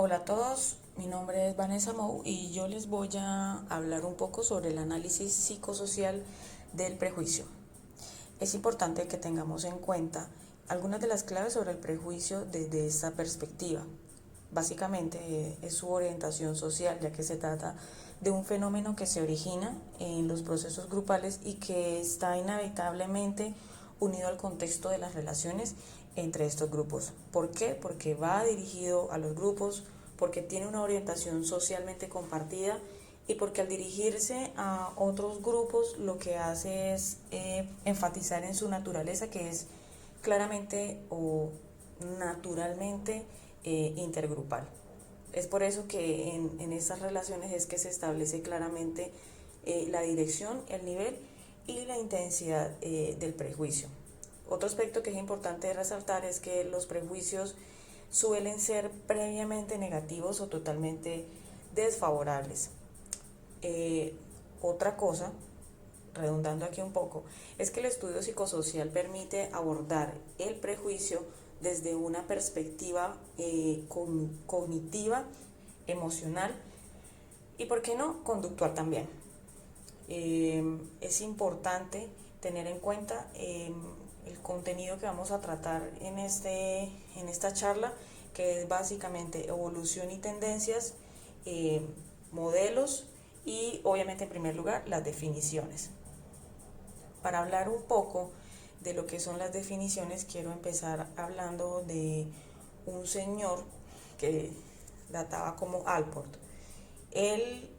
Hola a todos, mi nombre es Vanessa Mou y yo les voy a hablar un poco sobre el análisis psicosocial del prejuicio. Es importante que tengamos en cuenta algunas de las claves sobre el prejuicio desde esta perspectiva. Básicamente es su orientación social, ya que se trata de un fenómeno que se origina en los procesos grupales y que está inevitablemente unido al contexto de las relaciones entre estos grupos. ¿Por qué? Porque va dirigido a los grupos, porque tiene una orientación socialmente compartida y porque al dirigirse a otros grupos lo que hace es enfatizar en su naturaleza, que es claramente o naturalmente intergrupal. Es por eso que en estas relaciones es que se establece claramente la dirección, el nivel y la intensidad del prejuicio. Otro aspecto que es importante resaltar es que los prejuicios suelen ser previamente negativos o totalmente desfavorables. Otra cosa, redundando aquí un poco, es que el estudio psicosocial permite abordar el prejuicio desde una perspectiva cognitiva, emocional y, ¿por qué no?, conductual también. Es importante tener en cuenta el contenido que vamos a tratar en esta charla, que es básicamente evolución y tendencias, modelos y obviamente en primer lugar las definiciones. Para hablar un poco de lo que son las definiciones, quiero empezar hablando de un señor que databa como Alport. Él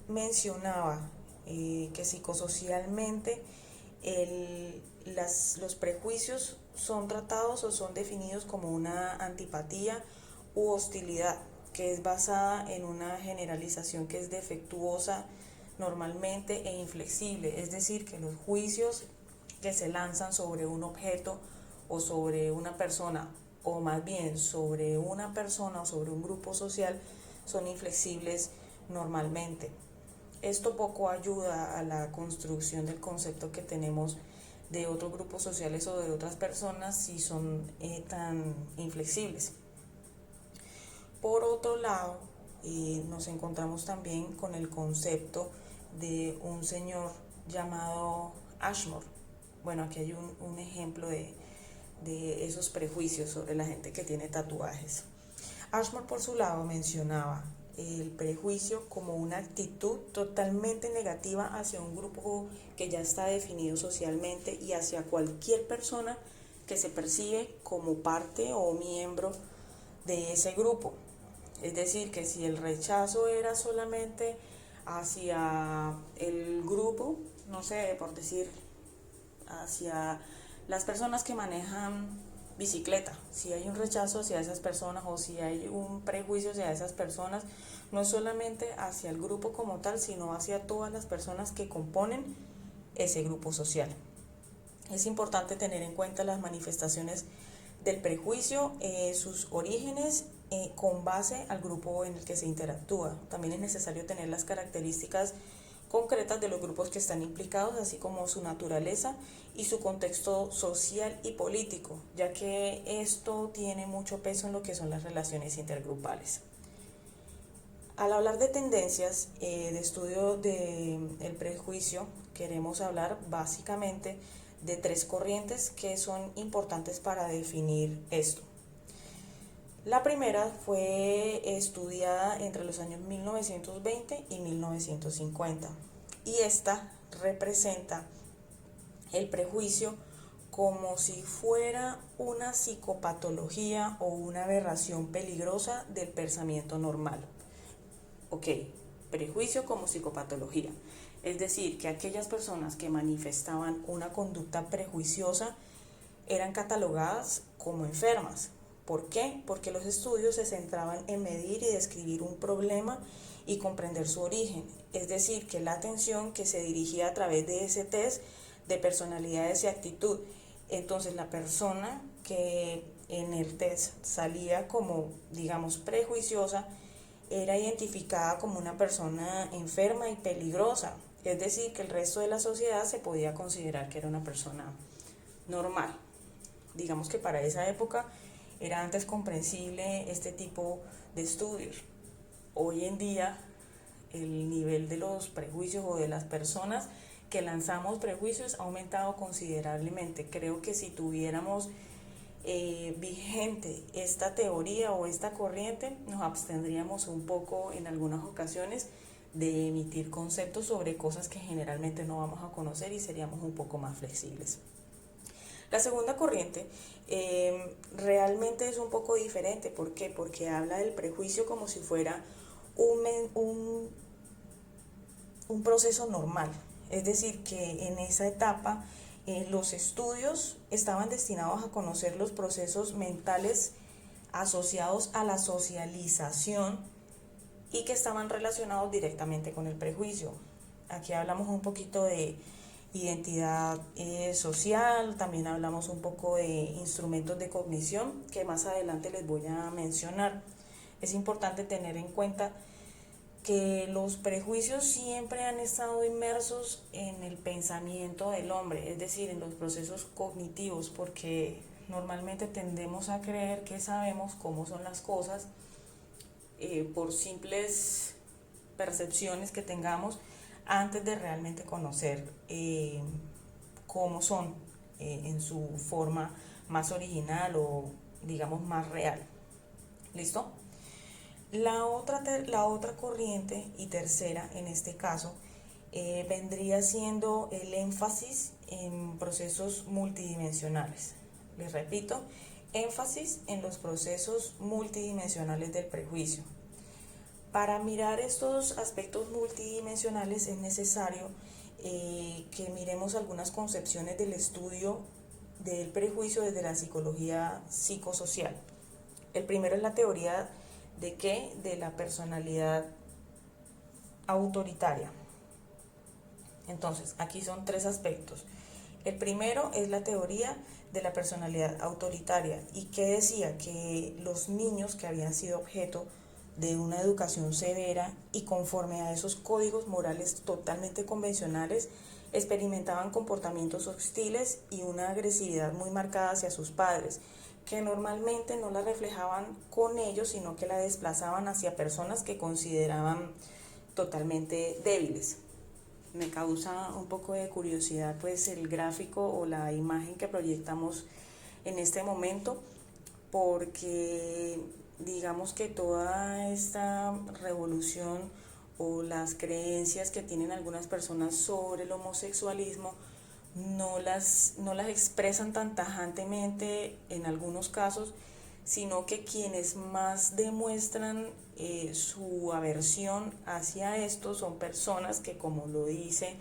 mencionaba que psicosocialmente los prejuicios son tratados o son definidos como una antipatía u hostilidad que es basada en una generalización que es defectuosa normalmente e inflexible, es decir, que los juicios que se lanzan sobre un objeto o sobre una persona, o más bien sobre una persona o sobre un grupo social, son inflexibles normalmente. Esto poco ayuda a la construcción del concepto que tenemos de otros grupos sociales o de otras personas si son tan inflexibles. Por otro lado, nos encontramos también con el concepto de un señor llamado Ashmore. Bueno, aquí hay un ejemplo de esos prejuicios sobre la gente que tiene tatuajes. Ashmore, por su lado, mencionaba el prejuicio como una actitud totalmente negativa hacia un grupo que ya está definido socialmente y hacia cualquier persona que se percibe como parte o miembro de ese grupo. Es decir, que si el rechazo era solamente hacia el grupo, no sé, por decir, hacia las personas que manejan bicicleta, si hay un rechazo hacia esas personas o si hay un prejuicio hacia esas personas, no es solamente hacia el grupo como tal, sino hacia todas las personas que componen ese grupo social. Es importante tener en cuenta las manifestaciones del prejuicio, sus orígenes con base al grupo en el que se interactúa. También es necesario tener las características concretas de los grupos que están implicados, así como su naturaleza y su contexto social y político, ya que esto tiene mucho peso en lo que son las relaciones intergrupales. Al hablar de tendencias de estudio del prejuicio, queremos hablar básicamente de tres corrientes que son importantes para definir esto. La primera fue estudiada entre los años 1920 y 1950 y esta representa el prejuicio como si fuera una psicopatología o una aberración peligrosa del pensamiento normal. Ok, prejuicio como psicopatología. Es decir, que aquellas personas que manifestaban una conducta prejuiciosa eran catalogadas como enfermas. ¿Por qué? Porque los estudios se centraban en medir y describir un problema y comprender su origen. Es decir, que la atención que se dirigía a través de ese test de personalidades y actitud. Entonces la persona que en el test salía como, digamos, prejuiciosa, era identificada como una persona enferma y peligrosa. Es decir, que el resto de la sociedad se podía considerar que era una persona normal. Digamos que para esa época era antes comprensible este tipo de estudios. Hoy en día el nivel de los prejuicios o de las personas que lanzamos prejuicios ha aumentado considerablemente. Creo que si tuviéramos vigente esta teoría o esta corriente, nos abstendríamos un poco en algunas ocasiones de emitir conceptos sobre cosas que generalmente no vamos a conocer y seríamos un poco más flexibles. La segunda corriente realmente es un poco diferente. ¿Por qué? Porque habla del prejuicio como si fuera un proceso normal. Es decir, que en esa etapa los estudios estaban destinados a conocer los procesos mentales asociados a la socialización y que estaban relacionados directamente con el prejuicio. Aquí hablamos un poquito de identidad social, también hablamos un poco de instrumentos de cognición que más adelante les voy a mencionar. Es importante tener en cuenta que los prejuicios siempre han estado inmersos en el pensamiento del hombre, es decir, en los procesos cognitivos, porque normalmente tendemos a creer que sabemos cómo son las cosas por simples percepciones que tengamos antes de realmente conocer cómo son en su forma más original o digamos más real. ¿Listo? La otra corriente y tercera en este caso vendría siendo el énfasis en procesos multidimensionales. Les repito, énfasis en los procesos multidimensionales del prejuicio. Para mirar estos aspectos multidimensionales es necesario que miremos algunas concepciones del estudio del prejuicio desde la psicología psicosocial. El primero es la teoría ¿de qué? De la personalidad autoritaria. Entonces, aquí son tres aspectos. El primero es la teoría de la personalidad autoritaria. ¿Y qué decía? Que los niños que habían sido objeto de una educación severa y conforme a esos códigos morales totalmente convencionales, experimentaban comportamientos hostiles y una agresividad muy marcada hacia sus padres, que normalmente no la reflejaban con ellos, sino que la desplazaban hacia personas que consideraban totalmente débiles. Me causa un poco de curiosidad pues el gráfico o la imagen que proyectamos en este momento, porque digamos que toda esta revolución o las creencias que tienen algunas personas sobre el homosexualismo no las expresan tan tajantemente en algunos casos, sino que quienes más demuestran su aversión hacia esto son personas que, como lo dice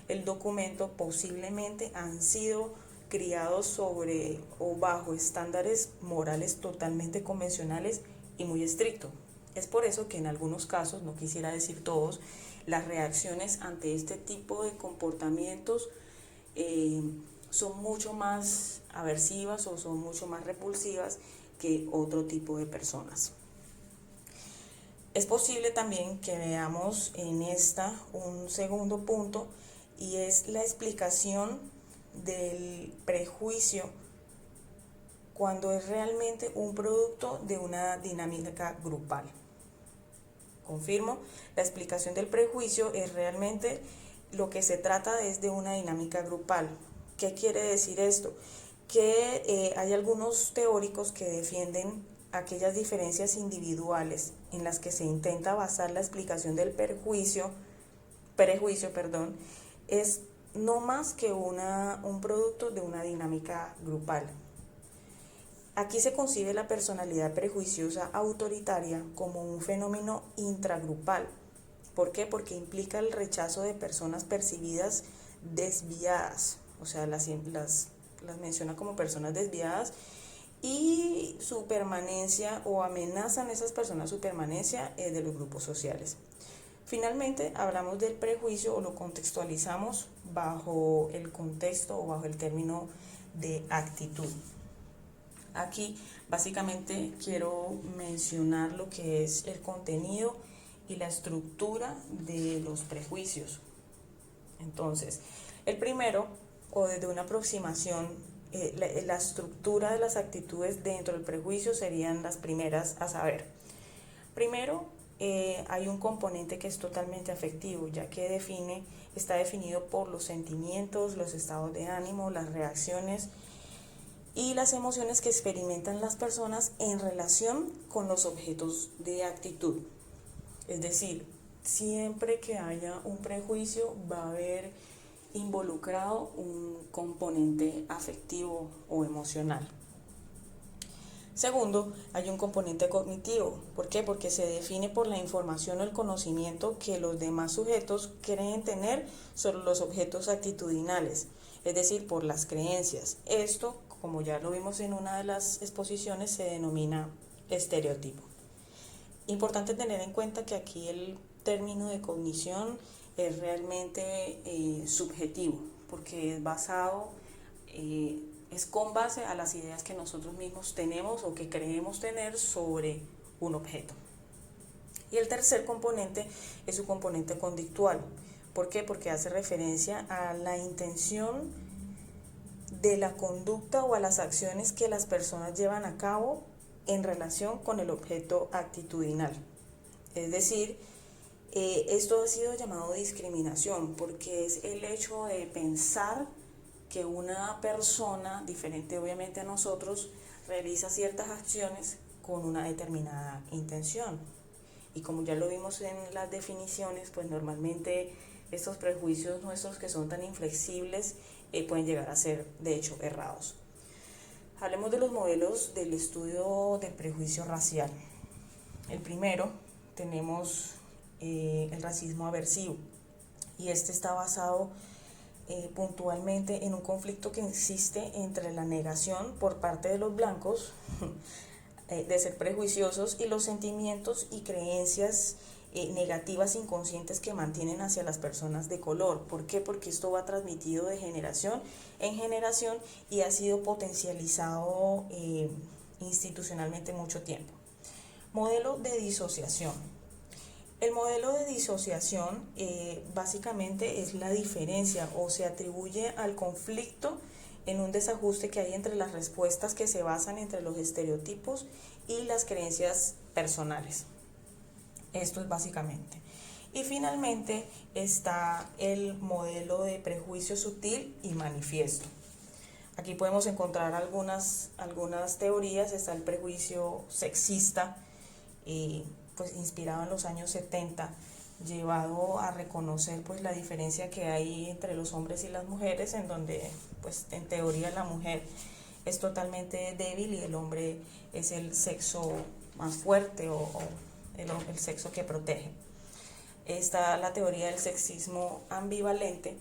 el documento, posiblemente han sido criados sobre o bajo estándares morales totalmente convencionales y muy estrictos. Es por eso que en algunos casos, no quisiera decir todos, las reacciones ante este tipo de comportamientos son mucho más aversivas o son mucho más repulsivas que otro tipo de personas. Es posible también que veamos en esta un segundo punto, y es la explicación del prejuicio cuando es realmente un producto de una dinámica grupal. Confirmo, la explicación del prejuicio es realmente lo que se trata es de una dinámica grupal. ¿Qué quiere decir esto? Que hay algunos teóricos que defienden aquellas diferencias individuales en las que se intenta basar la explicación del prejuicio, es no más que un producto de una dinámica grupal. Aquí se concibe la personalidad prejuiciosa autoritaria como un fenómeno intragrupal. ¿Por qué? Porque implica el rechazo de personas percibidas desviadas, o sea, las menciona como personas desviadas, y su permanencia o amenazan esas personas su permanencia de los grupos sociales. Finalmente, hablamos del prejuicio o lo contextualizamos bajo el contexto o bajo el término de actitud. Aquí básicamente quiero mencionar lo que es el contenido y la estructura de los prejuicios. Entonces, el primero, o desde una aproximación la estructura de las actitudes dentro del prejuicio serían las primeras a saber. Primero, hay un componente que es totalmente afectivo, ya que está definido por los sentimientos, los estados de ánimo, las reacciones y las emociones que experimentan las personas en relación con los objetos de actitud. Es decir, siempre que haya un prejuicio va a haber involucrado un componente afectivo o emocional. Segundo, hay un componente cognitivo. ¿Por qué? Porque se define por la información o el conocimiento que los demás sujetos creen tener sobre los objetos actitudinales, es decir, por las creencias. Esto, como ya lo vimos en una de las exposiciones, se denomina estereotipo. Importante tener en cuenta que aquí el término de cognición es realmente subjetivo, porque es con base a las ideas que nosotros mismos tenemos o que creemos tener sobre un objeto. Y el tercer componente es su componente conductual. ¿Por qué? Porque hace referencia a la intención de la conducta o a las acciones que las personas llevan a cabo en relación con el objeto actitudinal. Es decir, esto ha sido llamado discriminación porque es el hecho de pensar que una persona, diferente obviamente a nosotros, realiza ciertas acciones con una determinada intención. Y como ya lo vimos en las definiciones, pues normalmente estos prejuicios nuestros que son tan inflexibles pueden llegar a ser, de hecho, errados. Hablemos de los modelos del estudio del prejuicio racial. El primero, tenemos el racismo aversivo, y este está basado puntualmente en un conflicto que existe entre la negación por parte de los blancos de ser prejuiciosos y los sentimientos y creencias negativas inconscientes que mantienen hacia las personas de color. ¿Por qué? Porque esto va transmitido de generación en generación y ha sido potencializado institucionalmente mucho tiempo. Modelo de disociación. El modelo de disociación básicamente es la diferencia o se atribuye al conflicto en un desajuste que hay entre las respuestas que se basan entre los estereotipos y las creencias personales. Esto es básicamente. Y finalmente está el modelo de prejuicio sutil y manifiesto. Aquí podemos encontrar algunas teorías. Está el prejuicio sexista, pues inspirado en los años 70, llevado a reconocer pues la diferencia que hay entre los hombres y las mujeres, en donde pues en teoría la mujer es totalmente débil y el hombre es el sexo más fuerte o el sexo que protege. Está la teoría del sexismo ambivalente,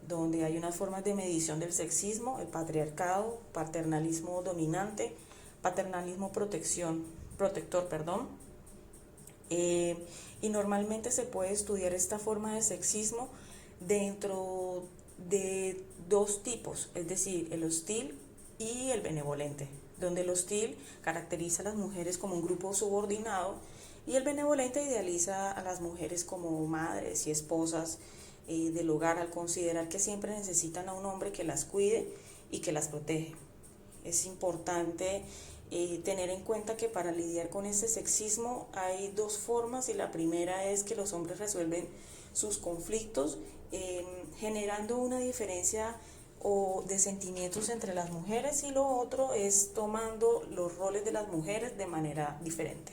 donde hay unas formas de medición del sexismo: el patriarcado, paternalismo dominante, paternalismo protector, y normalmente se puede estudiar esta forma de sexismo dentro de dos tipos, es decir, el hostil y el benevolente, donde el hostil caracteriza a las mujeres como un grupo subordinado y el benevolente idealiza a las mujeres como madres y esposas del hogar, al considerar que siempre necesitan a un hombre que las cuide y que las protege. Es importante tener en cuenta que para lidiar con este sexismo hay dos formas, y la primera es que los hombres resuelven sus conflictos generando una diferencia o de sentimientos entre las mujeres, y lo otro es tomando los roles de las mujeres de manera diferente.